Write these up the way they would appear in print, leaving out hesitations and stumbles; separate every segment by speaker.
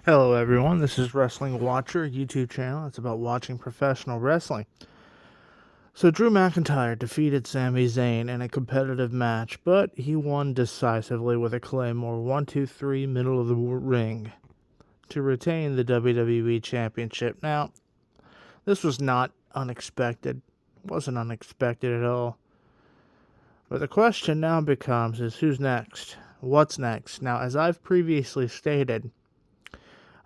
Speaker 1: Hello, everyone. This is Wrestling Watcher, YouTube channel. It's about watching professional wrestling. So, Drew McIntyre defeated Sami Zayn in a competitive match, but he won decisively with a Claymore 1-2-3 middle of the ring to retain the WWE Championship. Now, this was not unexpected. It wasn't unexpected at all. But the question now becomes is who's next? What's next? Now, as I've previously stated,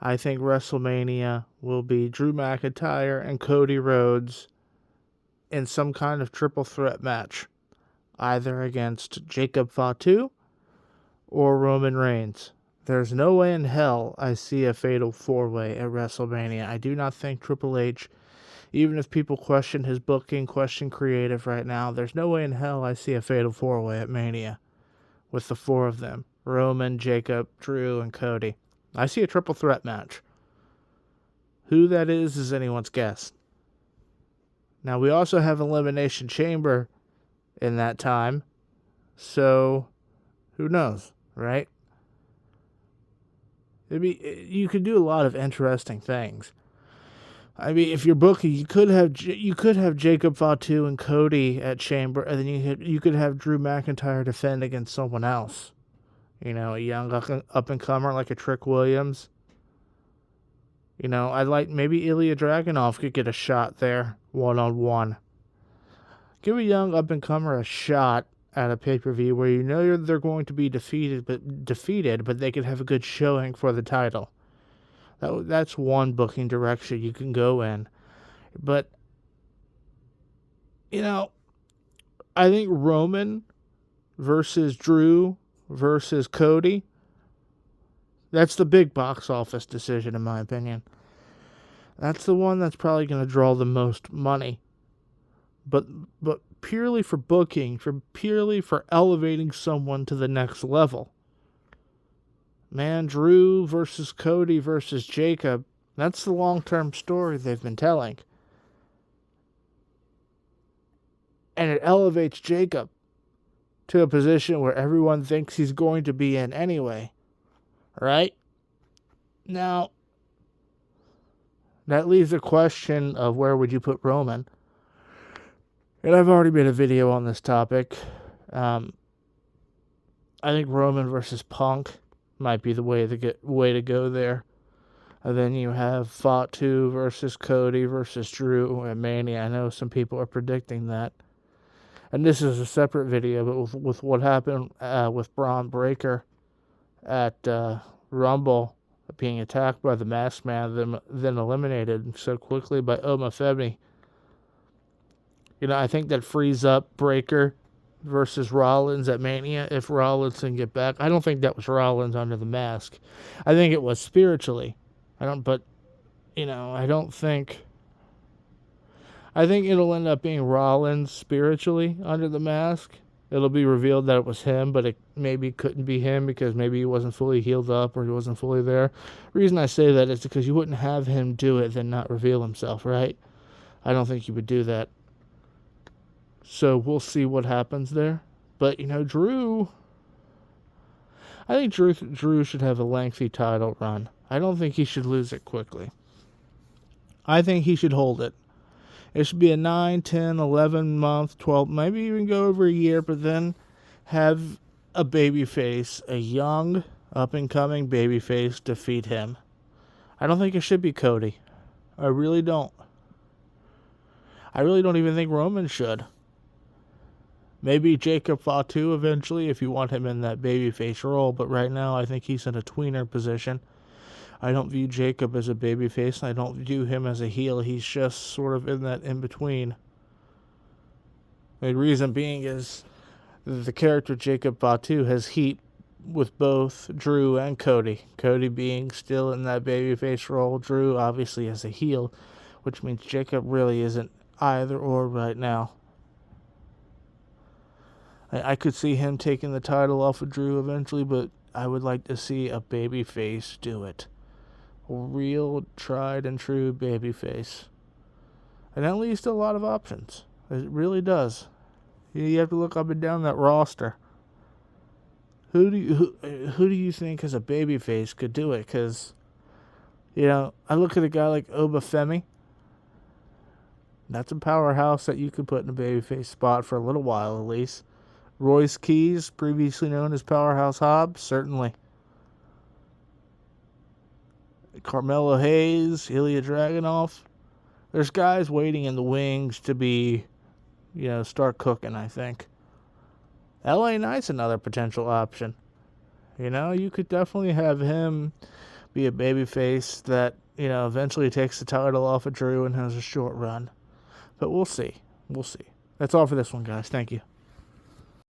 Speaker 1: I think WrestleMania will be Drew McIntyre and Cody Rhodes in some kind of triple threat match, either against Jacob Fatu or Roman Reigns. There's no way in hell I see a fatal four-way at WrestleMania. I do not think Triple H, even if people question his booking, question creative right now, there's no way in hell I see a fatal four-way at Mania with the four of them. Roman, Jacob, Drew, and Cody. I see a triple threat match. Who that is anyone's guess. Now, we also have Elimination Chamber in that time, so who knows, right? You could do a lot of interesting things. I mean, if you're booking, you could have Jacob Fatu and Cody at Chamber, and then you could have Drew McIntyre defend against someone else. You know, a young up and comer like a Trick Williams. You know, I'd like maybe Ilya Dragunov could get a shot there, 1-on-1. Give a young up and comer a shot at a pay-per-view where you know they're going to be defeated, but they could have a good showing for the title. That's one booking direction you can go in. But, you know, I think Roman versus Drew versus Cody, that's the big box office decision, in my opinion. That's the one that's probably going to draw the most money. But purely for booking, purely for elevating someone to the next level. Man, Drew versus Cody versus Jacob, that's the long-term story they've been telling. And it elevates Jacob to a position where everyone thinks he's going to be in anyway. Right? Now, that leaves a question of where would you put Roman? And I've already made a video on this topic. I think Roman versus Punk might be the way to go there. And then you have Fatu versus Cody versus Drew at Mania. I know some people are predicting that. And this is a separate video, but with what happened with Braun Breaker at Rumble being attacked by the Masked Man, then eliminated so quickly by Oma Femi. You know, I think that frees up Breaker versus Rollins at Mania if Rollins can get back. I don't think that was Rollins under the mask. I think it was spiritually. I think it'll end up being Rollins spiritually under the mask. It'll be revealed that it was him, but it maybe couldn't be him because maybe he wasn't fully healed up or he wasn't fully there. The reason I say that is because you wouldn't have him do it then not reveal himself, right? I don't think you would do that. So we'll see what happens there. But, you know, I think Drew should have a lengthy title run. I don't think he should lose it quickly. I think he should hold it. It should be a 9, 10, 11 month, 12, maybe even go over a year, but then have a babyface, a young, up-and-coming babyface defeat him. I don't think it should be Cody. I really don't. I really don't even think Roman should. Maybe Jacob Fatu eventually if you want him in that babyface role, but right now I think he's in a tweener position. I don't view Jacob as a babyface, and I don't view him as a heel. He's just sort of in that in-between. The reason being is the character Jacob Fatu has heat with both Drew and Cody. Cody being still in that babyface role, Drew obviously as a heel, which means Jacob really isn't either or right now. I could see him taking the title off of Drew eventually, but I would like to see a babyface do it. A real tried and true babyface. And that leads to a lot of options. It really does. You have to look up and down that roster. Who do you think as a babyface could do it? Because I look at a guy like Obafemi. That's a powerhouse that you could put in a babyface spot for a little while at least. Royce Keys, previously known as Powerhouse Hobbs, certainly. Carmelo Hayes, Ilya Dragunov. There's guys waiting in the wings to be, start cooking, I think. LA Knight's another potential option. You could definitely have him be a babyface that, eventually takes the title off of Drew and has a short run. But we'll see. We'll see. That's all for this one, guys. Thank you.